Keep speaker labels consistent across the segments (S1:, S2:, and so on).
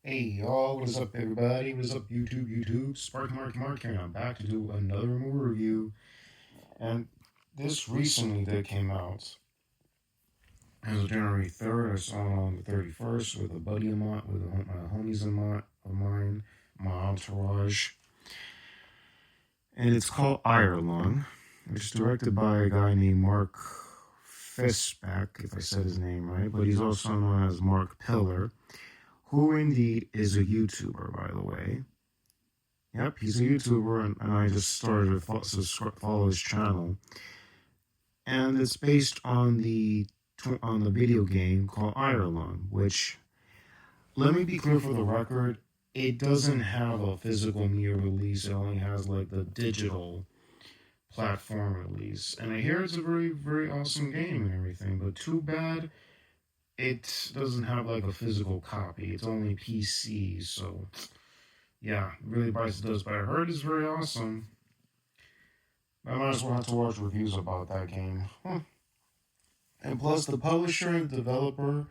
S1: Hey y'all, what is up everybody? What is up YouTube? Spark Mark here, and I'm back to do another movie review. And this recently that came out as of January 3rd. I saw it on the 31st with a buddy of mine, with my homies of mine, my entourage. And it's called Ireland. It's directed by a guy named Mark Fessback, if I said his name right, but he's also known as Mark Pillar, who indeed is a YouTuber, by the way. Yep, he's a YouTuber, and I just started to follow his channel. And it's based on the video game called Ireland, which, let me be clear for the record, it doesn't have a physical media release. It only has like the digital platform release. And I hear it's a very, very awesome game and everything, but too bad it doesn't have like a physical copy. It's only PC, so yeah, really bites the dust. But I heard it's very awesome. I might as well have to watch reviews about that game. And plus, the publisher and developer,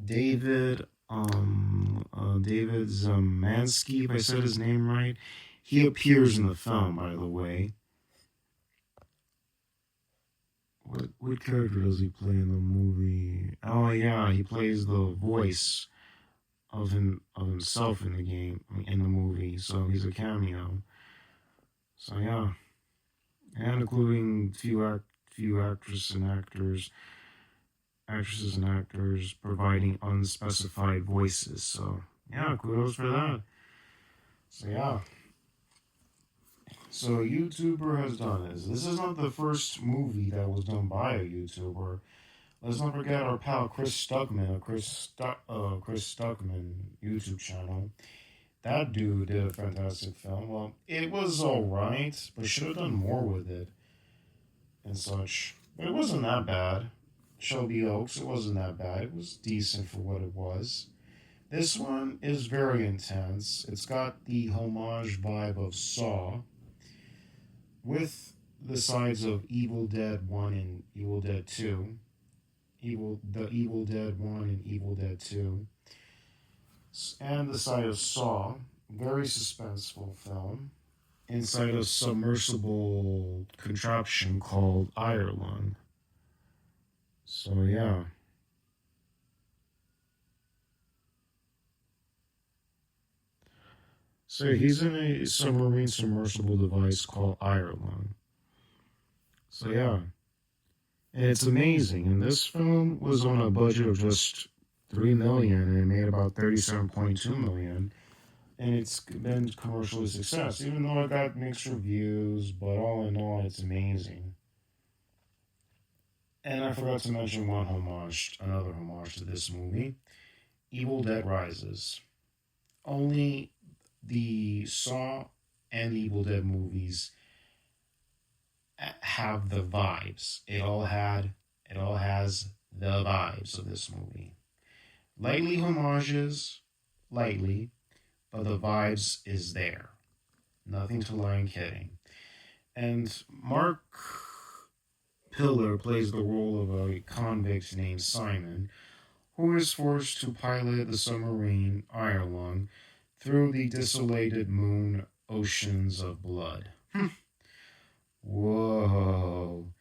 S1: David Zamansky, if I said his name right, he appears in the film, by the way. What character does he play in the movie? Oh yeah, he plays the voice of himself in the game, in the movie. So he's a cameo. So yeah, and including few actresses and actors providing unspecified voices. So yeah, kudos for that. So yeah. So a YouTuber has done this. This is not the first movie that was done by a YouTuber. Let's not forget our pal Chris Stuckman, Chris Stuckman YouTube channel. That dude did a fantastic film. Well, it was alright, but should have done more with it and such. But it wasn't that bad. Shelby Oaks, it wasn't that bad. It was decent for what it was. This one is very intense. It's got the homage vibe of Saw, with the sides of Evil Dead 1 and Evil Dead 2. The Evil Dead 1 and Evil Dead 2. And the side of Saw, very suspenseful film, inside a submersible contraption called Ireland. So yeah. So he's in a submarine submersible device called Ireland. So yeah. And it's amazing. And this film was on a budget of just $3 million, and it made about $37.2 million. And it's been commercially success, even though it got mixed reviews, but all in all, it's amazing. And I forgot to mention another homage to this movie, Evil Dead Rises. Only the Saw and Evil Dead movies have the vibes. It all has the vibes of this movie. Lightly homages, lightly, but the vibes is there. Nothing to lie kidding. And Mark Pillar plays the role of a convict named Simon, who is forced to pilot the submarine Ireland through the desolated moon oceans of blood. Whoa.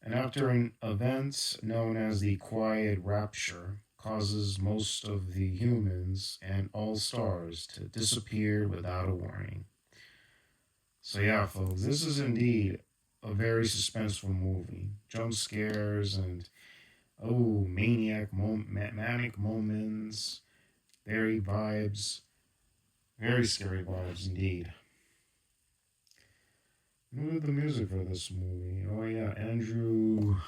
S1: And after an event known as the Quiet Rapture causes most of the humans and all stars to disappear without a warning. So yeah, folks, this is indeed a very suspenseful movie. Jump scares and manic moments, very scary vibes indeed. Who did the music for this movie? Oh yeah, Andrew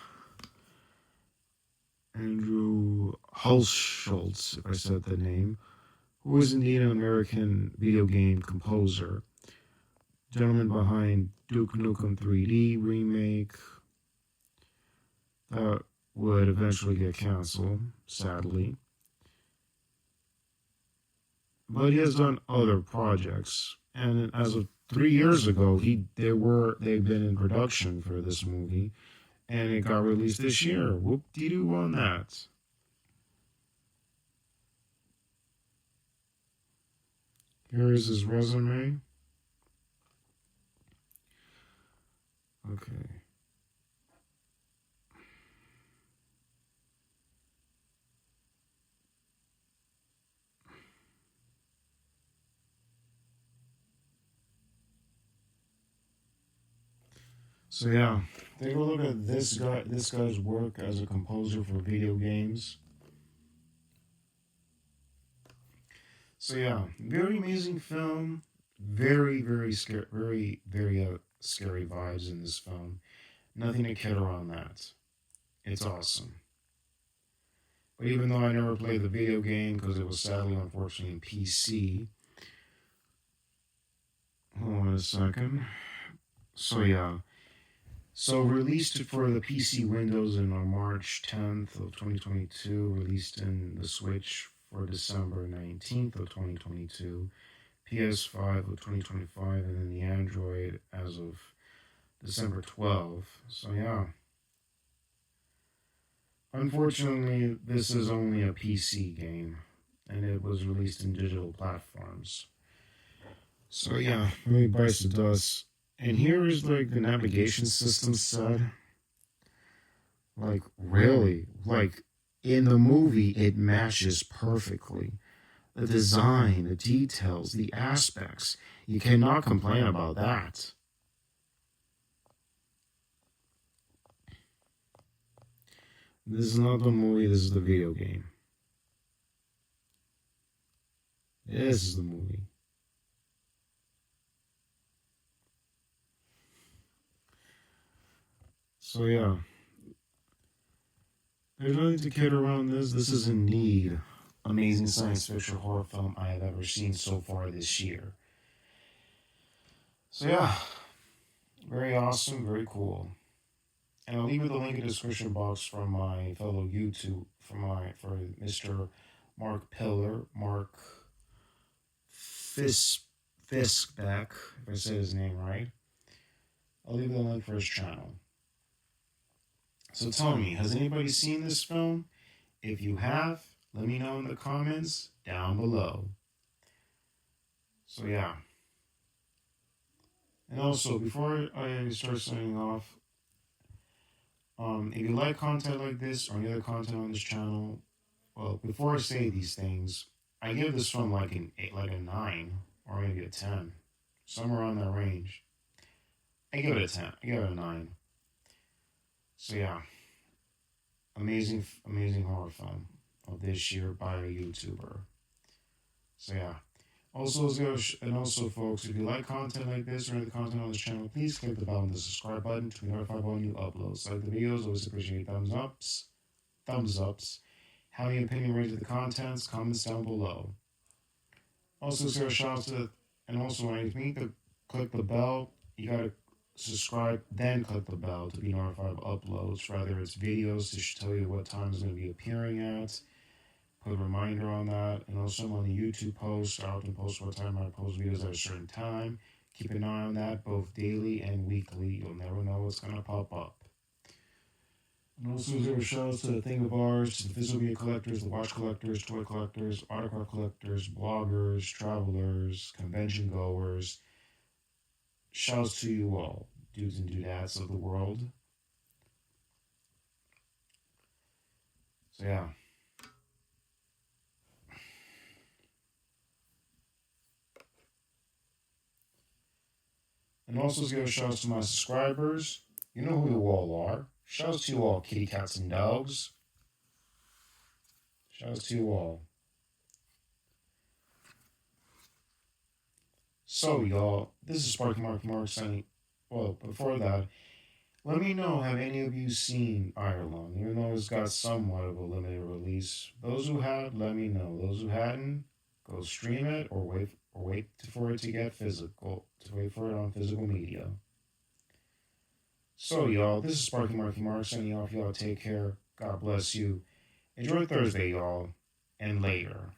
S1: Hulshultz, if I said the name, who is indeed an American video game composer. Gentleman behind Duke Nukem 3D remake that would eventually get canceled, sadly. But he has done other projects, and as of 3 years ago, they've been in production for this movie, and it got released this year. Whoop-de-doo on that. Here is his resume. Okay. So yeah, take a look at this guy's work as a composer for video games. So yeah, very amazing film. Very scary, very scary vibes in this film. Nothing to kid around that. It's awesome. But even though I never played the video game because it was sadly, unfortunately, in PC. Hold on a second. So yeah. So released for the PC Windows on March 10th of 2022, released in the Switch for December 19th of 2022, PS5 of 2025, and then the Android as of December 12th. So yeah. Unfortunately, this is only a PC game, and it was released in digital platforms. So yeah, really bites the dust. And here is like the navigation system said. Like really, like in the movie, it matches perfectly. The design, the details, the aspects. You cannot complain about that. This is not the movie, this is the video game. This is the movie. So yeah. There's nothing to kid around this. This is indeed amazing science fiction horror film I have ever seen so far this year. So yeah. Very awesome, very cool. And I'll leave you the link in the description box from my fellow YouTube for Mr. Mark Pillar, Mark Fiskbeck, if I say his name right. I'll leave the link for his channel. So tell me, has anybody seen this film? If you have, let me know in the comments down below. So yeah. And also, before I start signing off, if you like content like this or any other content on this channel, well, before I say these things, I give this film like a 9 or maybe a 10, somewhere around that range. I give it a 10. I give it a 9. So yeah, amazing horror film of this year by a YouTuber. So yeah. Also, folks, if you like content like this or any content on this channel, please click the bell and the subscribe button to be notified when new uploads. Like the videos, always appreciate thumbs ups. Have any opinion rated the contents? Comments down below. Also, zero shout out to, and also when you need to click the bell, you gotta subscribe, then click the bell to be notified of uploads. Whether it's videos to tell you what time it's going to be appearing at. Put a reminder on that, and also on the YouTube post, I often post what time I post videos at a certain time. Keep an eye on that, both daily and weekly. You'll never know what's gonna pop up. And also, zero shout outs to the thing of ours, to the physical media collectors, the watch collectors, toy collectors, autograph collectors, bloggers, travelers, convention goers. Shouts to you all, dudes and dudettes of the world. So yeah. And also give a shout out to my subscribers. You know who you all are. Shout out to you all, kitty cats and dogs. Shout out to you all. So y'all, this is Sparky Mark saying, well, before that, let me know, have any of you seen Ireland? Even though it's got somewhat of a limited release. Those who had, let me know. Those who hadn't, go stream it or wait for it to get physical, to wait for it on physical media. So y'all, this is Sparky Mark signing off. Y'all take care. God bless you. Enjoy Thursday, y'all, and later.